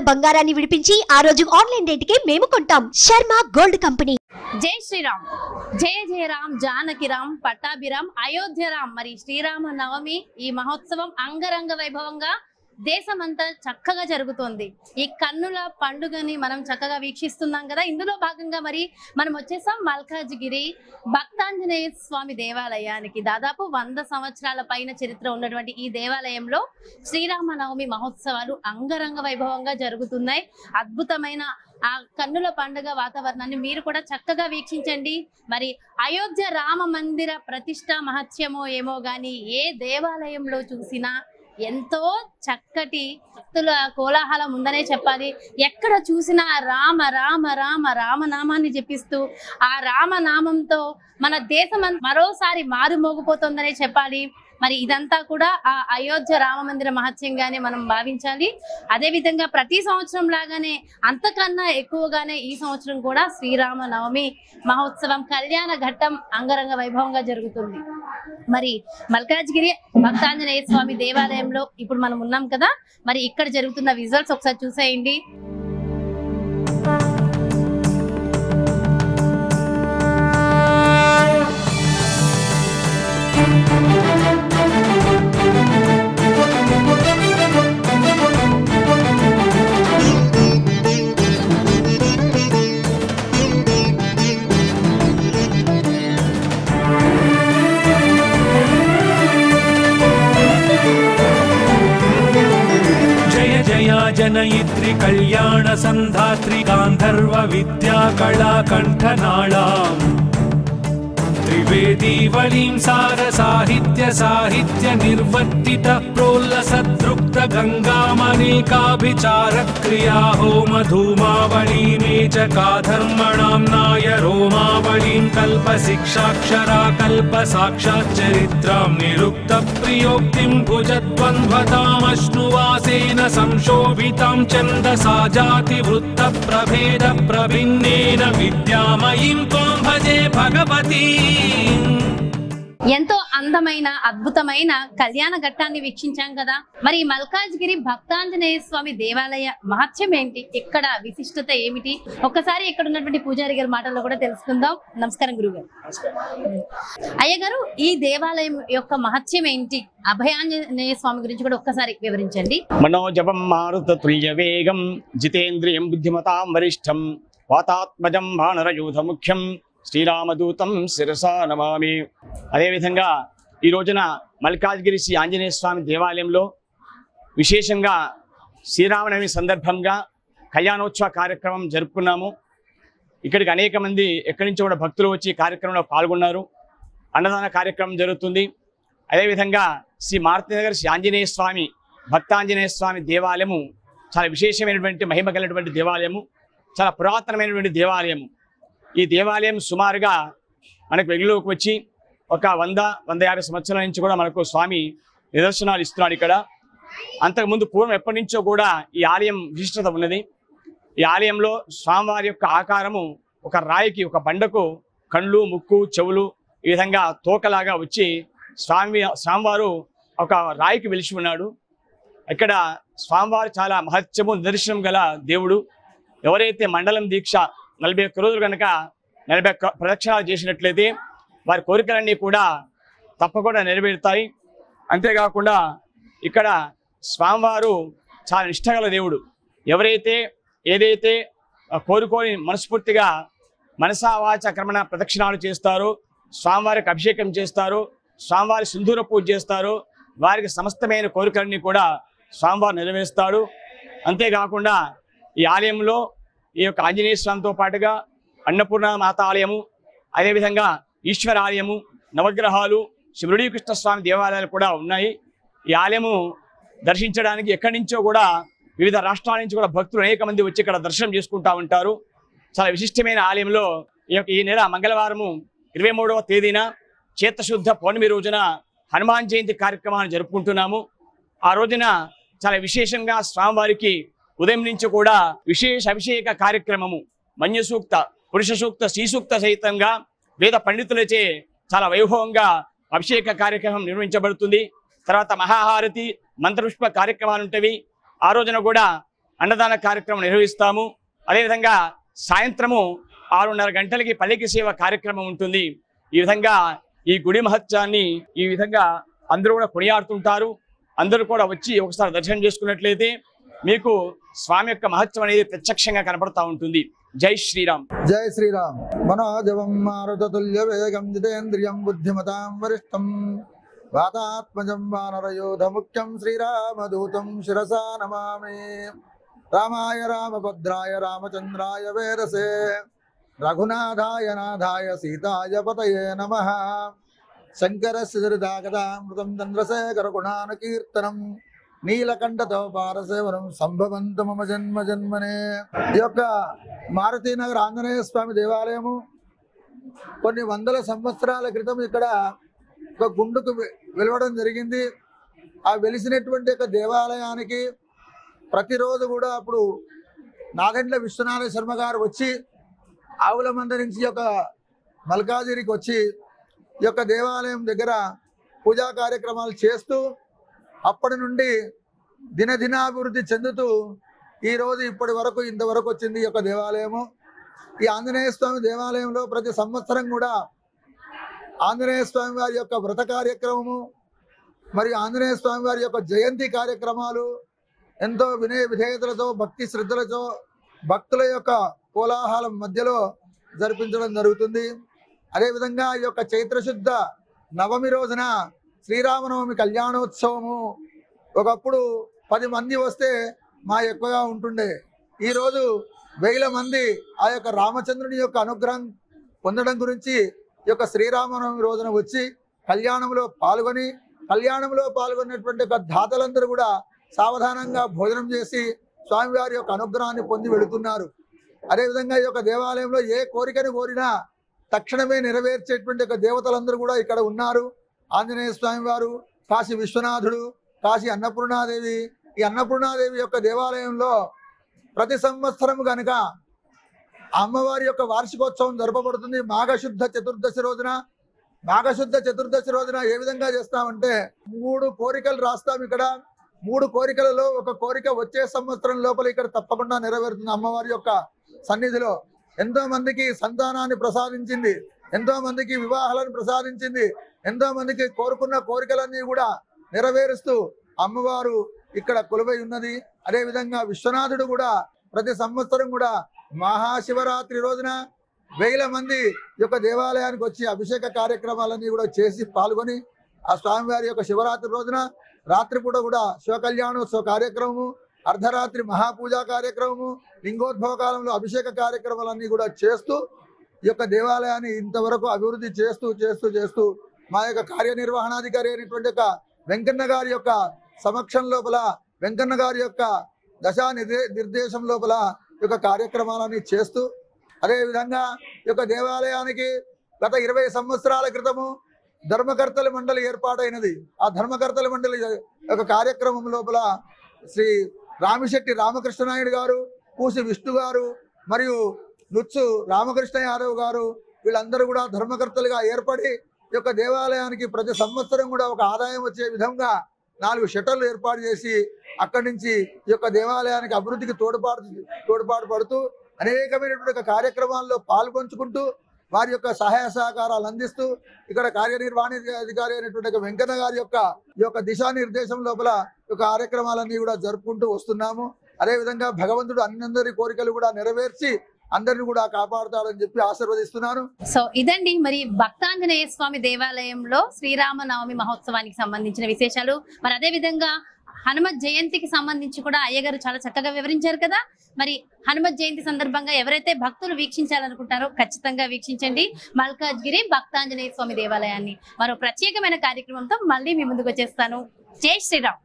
బంగారాన్ని విడిపించి ఆ రోజు ఆన్లైన్ రేటుకే మేము కొంటాం. Sharma gold company. జై శ్రీరామ్, జయ జయ రామ్, జానకి రామ్, పట్టాభిరామ్, అయోధ్య రామ్. మరి శ్రీరామ నవమి ఈ మహోత్సవం అంగరంగ వైభవంగా దేశమంతా చక్కగా జరుగుతోంది. ఈ కన్నుల పండుగని మనం చక్కగా వీక్షిస్తున్నాం కదా. ఇందులో భాగంగా మరి మనం వచ్చేసాం మల్కాజ్గిరి భక్తాంజనేయ స్వామి దేవాలయానికి. దాదాపు 100 సంవత్సరాల పైన చరిత్ర ఉన్నటువంటి ఈ దేవాలయంలో శ్రీరామ నవమి మహోత్సవాలు అంగరంగ వైభవంగా జరుగుతున్నాయి. అద్భుతమైన ఆ కన్నుల పండుగ వాతావరణాన్ని మీరు కూడా చక్కగా వీక్షించండి. మరి అయోధ్య రామ మందిర ప్రతిష్ట మహత్యమో ఏమో గాని ఏ దేవాలయంలో చూసినా ఎంతో చక్కటి భక్తుల కోలాహలం ఉందనే చెప్పాలి. ఎక్కడ చూసినా రామ రామ రామ రామనామాన్ని జపిస్తూ ఆ రామనామంతో మన దేశం మరోసారి మారుమోగిపోతుందనే చెప్పాలి. మరి ఇదంతా కూడా ఆ అయోధ్య రామ మందిర మహత్యంగానే మనం భావించాలి. అదే విధంగా ప్రతి సంవత్సరం లాగానే అంతకన్నా ఎక్కువగానే ఈ సంవత్సరం కూడా శ్రీరామ నవమి మహోత్సవం కళ్యాణ ఘట్టం అంగరంగ వైభవంగా జరుగుతుంది. మరి మల్కాజ్గిరి భక్తాంజనేయ స్వామి దేవాలయంలో ఇప్పుడు మనం ఉన్నాం కదా. మరి ఇక్కడ జరుగుతున్న విజువల్స్ ఒకసారి చూసేయండి. जनयित्री कल्याण संधात्री गांधर्व विद्या कला कंठनाळाम् त्रिवेदी वलीं सार साहित्य निर्वर्तित प्रोल्लसद्रुक्त गंगामनेकाभिचार क्रिया होम धूमावलीमे च काधर्मणाम्नाय रोमावलीं कल्प शिक्षाक्षरा कल्प साक्षात् चरित्रां निरुक्त प्रियोक्तिं भुजद्वन्द्वतामश्नुवासेन संशोभितां छन्दसा जाति वृत्त प्रभेद प्रभिन्नेन विद्यामयीं त्वां भजे भगवती. ఎంతో అందమైన అద్భుతమైన కళ్యాణ ఘట్టాన్ని వీక్షించాం కదా. మరి మల్కాజ్గిరి భక్తాంజనేయ స్వామి దేవాలయ మహత్యం ఏంటి, ఇక్కడ విశిష్టత ఏమిటి, ఒక్కసారి ఇక్కడ ఉన్నటువంటి పూజారి గారి మాటల్లో కూడా తెలుసుకుందాం. నమస్కారం గురుగారు. అయ్యగారు, ఈ దేవాలయం యొక్క మహత్యం ఏంటి, అభయాంజనేయ స్వామి గురించి కూడా ఒక్కసారి వివరించండి. మనోజపం మారుత తుల్య వేగం జితేంద్రియం బుద్ధిమతాం వరిష్టం వాతాత్మజం వానరయూథ ముఖ్యం శ్రీరామదూతం శిరసా నమామి. అదేవిధంగా ఈ రోజున మల్కాజ్గిరి శ్రీ ఆంజనేయ స్వామి దేవాలయంలో విశేషంగా శ్రీరామనవమి సందర్భంగా కళ్యాణోత్సవ కార్యక్రమం జరుపుకున్నాము. ఇక్కడికి అనేక మంది ఎక్కడి నుంచి కూడా భక్తులు వచ్చి కార్యక్రమంలో పాల్గొన్నారు. అన్నదాన కార్యక్రమం జరుగుతుంది. అదేవిధంగా శ్రీ మారుతినగర్ శ్రీ ఆంజనేయ స్వామి భక్తాంజనేయ స్వామి దేవాలయము చాలా విశేషమైనటువంటి మహిమ కలిగినటువంటి దేవాలయము, చాలా పురాతనమైనటువంటి దేవాలయము. ఈ దేవాలయం సుమారుగా మనకు వెలుగులోకి వచ్చి ఒక 100-150 సంవత్సరాల నుంచి కూడా మనకు స్వామి నిదర్శనాలు ఇస్తున్నాడు. ఇక్కడ అంతకుముందు పూర్వం ఎప్పటి నుంచో కూడా ఈ ఆలయం విశిష్టత ఉన్నది. ఈ ఆలయంలో స్వామివారి యొక్క ఆకారము ఒక రాయికి, ఒక బండకు కళ్ళు, ముక్కు, చెవులు ఈ విధంగా తోకలాగా వచ్చి స్వామివారు ఒక రాయికి వెలిసి ఉన్నాడు. ఇక్కడ స్వామివారు చాలా మహత్యము నిదర్శనం గల దేవుడు. ఎవరైతే మండలం దీక్ష 41 రోజులు కనుక 40 ప్రదక్షిణాలు చేసినట్లయితే వారి కోరికలన్నీ కూడా తప్పకుండా నెరవేరుతాయి. అంతేకాకుండా ఇక్కడ స్వామివారు చాలా నిష్ఠగల దేవుడు. ఎవరైతే ఏదైతే కోరుకొని మనస్ఫూర్తిగా మనసా వాచ కర్మణ ప్రదక్షిణాలు చేస్తారో, స్వామివారికి అభిషేకం చేస్తారో, స్వామివారి సింధూర పూజ చేస్తారో వారికి సమస్తమైన కోరికలన్నీ కూడా స్వామివారు నెరవేరుస్తాడు. అంతేకాకుండా ఈ ఆలయంలో ఈ యొక్క ఆంజనేయ స్వామితో పాటుగా అన్నపూర్ణ మాత ఆలయము, అదేవిధంగా ఈశ్వర ఆలయము, నవగ్రహాలు, శివుడీకృష్ణ స్వామి దేవాలయాలు కూడా ఉన్నాయి. ఈ ఆలయము దర్శించడానికి ఎక్కడి నుంచో కూడా వివిధ రాష్ట్రాల నుంచి కూడా భక్తులు అనేక మంది వచ్చి ఇక్కడ దర్శనం చేసుకుంటూ ఉంటారు. చాలా విశిష్టమైన ఆలయంలో ఈ నెల మంగళవారము 23వ తేదీన చేతశుద్ధ పౌర్ణమి రోజున హనుమాన్ జయంతి కార్యక్రమాన్ని జరుపుకుంటున్నాము. ఆ రోజున చాలా విశేషంగా స్వామివారికి ఉదయం నుంచి కూడా విశేష అభిషేక కార్యక్రమము, మన్య సూక్త, పురుష సూక్త, శ్రీ సూక్త సహితంగా వేద పండితులచే చాలా వైభవంగా అభిషేక కార్యక్రమం నిర్వహించబడుతుంది. తర్వాత మహాహారతి, మంత్రపుష్ప కార్యక్రమాలు ఉంటవి. ఆ రోజున కూడా అన్నదాన కార్యక్రమం నిర్వహిస్తాము. అదేవిధంగా సాయంత్రము 6:30 గంటలకి పల్లకి సేవ కార్యక్రమం ఉంటుంది. ఈ విధంగా ఈ గుడి మహత్యాన్ని ఈ విధంగా అందరూ కూడా కొనియాడుతుంటారు. అందరూ కూడా వచ్చి ఒకసారి దర్శనం చేసుకున్నట్లయితే మీకు స్వామి యొక్క మహత్యం అనేది ప్రత్యక్షంగా కనపడతా ఉంటుంది. జై శ్రీరామ్. జై శ్రీరామ్. మనోజవం మారుతతుల్య వేగం జితేంద్రియం బుద్ధిమతాం వరిష్టం వాతాత్మజం వానరయోధ ముఖ్యం శ్రీరామదూతం శిరసా నమామి. రామాయ రామభద్రాయ రామచంద్రాయ వేదసే రఘునాథాయ నాథాయ సీతాయ పతయే నమః. శంకరస్య ధృతాగతామృతం చంద్రశేఖర గుణానుకీర్తనం నీలకంఠతో పారసేవనం సంభవంతు మమ జన్మ జన్మనే. ఈ యొక్క మారుతీనగర్ ఆంజనేయ స్వామి దేవాలయము కొన్ని వందల సంవత్సరాల క్రితం ఇక్కడ ఒక గుండుకు వెలవడం జరిగింది. ఆ వెలిసినటువంటి యొక్క దేవాలయానికి ప్రతిరోజు కూడా అప్పుడు నాగండ్ల విశ్వనాథ శర్మ గారు వచ్చి ఆవుల మంద నుంచి యొక్క మల్కాజిరికి వచ్చి ఈ యొక్క దేవాలయం దగ్గర పూజా కార్యక్రమాలు చేస్తూ అప్పటి నుండి దినదినాభివృద్ధి చెందుతూ ఈరోజు ఇప్పటి వరకు ఇంతవరకు వచ్చింది ఈ యొక్క దేవాలయము. ఈ ఆంజనేయ స్వామి దేవాలయంలో ప్రతి సంవత్సరం కూడా ఆంజనేయ స్వామి వారి యొక్క వ్రత కార్యక్రమము మరియు ఆంజనేయ స్వామి వారి యొక్క జయంతి కార్యక్రమాలు ఎంతో వినయ విధేయతలతో భక్తి శ్రద్ధలతో భక్తుల యొక్క కోలాహలం మధ్యలో జరిపించడం జరుగుతుంది. అదేవిధంగా ఈ యొక్క చైత్రశుద్ధ నవమి రోజున శ్రీరామనవమి కళ్యాణోత్సవము ఒకప్పుడు 10 మంది వస్తే మా ఎక్కువగా ఉంటుండే. ఈరోజు 1000 మంది ఆ యొక్క రామచంద్రుని యొక్క అనుగ్రహం పొందడం గురించి ఈ యొక్క శ్రీరామనవమి రోజున వచ్చి కళ్యాణంలో పాల్గొన్నటువంటి యొక్క దాతలందరూ కూడా సావధానంగా భోజనం చేసి స్వామివారి యొక్క అనుగ్రహాన్ని పొంది వెళుతున్నారు. అదేవిధంగా ఈ యొక్క దేవాలయంలో ఏ కోరికను కోరినా తక్షణమే నెరవేర్చేటువంటి యొక్క దేవతలందరూ కూడా ఇక్కడ ఉన్నారు. ఆంజనేయ స్వామి వారు, కాశీ విశ్వనాథుడు, కాశీ అన్నపూర్ణాదేవి. ఈ అన్నపూర్ణాదేవి యొక్క దేవాలయంలో ప్రతి సంవత్సరం కనుక అమ్మవారి యొక్క వార్షికోత్సవం జరపబడుతుంది. మాఘశుద్ధ చతుర్దశి రోజున ఏ విధంగా చేస్తామంటే 3 కోరికలు రాస్తాం. ఇక్కడ 3 కోరికలలో ఒక కోరిక వచ్చే సంవత్సరం లోపల ఇక్కడ తప్పకుండా నెరవేరుతుంది. అమ్మవారి యొక్క సన్నిధిలో ఎంతో మందికి సంతానాన్ని ప్రసాదించింది, ఎంతో మందికి వివాహాలను ప్రసాదించింది, ఎంతో మందికి కోరుకున్న కోరికలన్నీ కూడా నెరవేరుస్తూ అమ్మవారు ఇక్కడ కొలువై ఉన్నది. అదేవిధంగా విశ్వనాథుడు కూడా ప్రతి సంవత్సరం కూడా మహాశివరాత్రి రోజున 1000 మంది యొక్క దేవాలయానికి వచ్చి అభిషేక కార్యక్రమాలన్నీ కూడా చేసి పాల్గొని ఆ స్వామివారి యొక్క శివరాత్రి రోజున రాత్రిపూట కూడా శివకళ్యాణోత్సవ కార్యక్రమము, అర్ధరాత్రి మహాపూజా కార్యక్రమము, లింగోద్భవ కాలంలో అభిషేక కార్యక్రమాలన్నీ కూడా చేస్తూ ఈ యొక్క దేవాలయాన్ని ఇంతవరకు అభివృద్ధి చేస్తూ మా యొక్క కార్యనిర్వహణాధికారి అయినటువంటి యొక్క వెంకన్న గారి యొక్క సమక్షం లోపల, వెంకన్న గారి యొక్క దశా నిర్దేశం లోపల ఈ యొక్క కార్యక్రమాలన్నీ చేస్తూ, అదేవిధంగా ఈ యొక్క దేవాలయానికి గత 20 సంవత్సరాల క్రితము ధర్మకర్తల మండలి ఏర్పాటైనది. ఆ ధర్మకర్తల మండలి యొక్క కార్యక్రమం లోపల శ్రీ రామిశెట్టి రామకృష్ణనాయుడు గారు, పూసి విష్ణు గారు మరియు నుచ్చు రామకృష్ణ యాదవ్ గారు వీళ్ళందరూ కూడా ధర్మకర్తలుగా ఏర్పడి ఈ యొక్క దేవాలయానికి ప్రతి సంవత్సరం కూడా ఒక ఆదాయం వచ్చే విధంగా 4 షట్టర్లు ఏర్పాటు చేసి అక్కడి నుంచి ఈ యొక్క దేవాలయానికి అభివృద్ధికి తోడ్పాటు పడుతూ అనేకమైనటువంటి కార్యక్రమాల్లో పాల్పంచుకుంటూ వారి యొక్క సహాయ సహకారాలు అందిస్తూ ఇక్కడ కార్యనిర్వహణాధికారి అయినటువంటి వెంకన్న గారి యొక్క ఈ యొక్క దిశానిర్దేశం లోపల ఈ కార్యక్రమాలన్నీ కూడా జరుపుకుంటూ వస్తున్నాము. అదేవిధంగా భగవంతుడు అందరి కోరికలు కూడా నెరవేర్చి అందరిని కూడా కాపాడుతాడని చెప్పి ఆశీర్వదిస్తున్నాను. సో ఇదండి మరి భక్తాంజనేయ స్వామి దేవాలయంలో శ్రీరామనవమి మహోత్సవానికి సంబంధించిన విశేషాలు. మరి అదే విధంగా హనుమత్ జయంతికి సంబంధించి కూడా అయ్యగారు చాలా చక్కగా వివరించారు కదా. మరి హనుమత్ జయంతి సందర్భంగా ఎవరైతే భక్తులు వీక్షించాలనుకుంటారో ఖచ్చితంగా వీక్షించండి మల్కాజ్గిరి భక్తాంజనేయ స్వామి దేవాలయాన్ని. మరో ప్రత్యేకమైన కార్యక్రమంతో మళ్ళీ మీ ముందుకు వచ్చేస్తాను. జై శ్రీరామ్.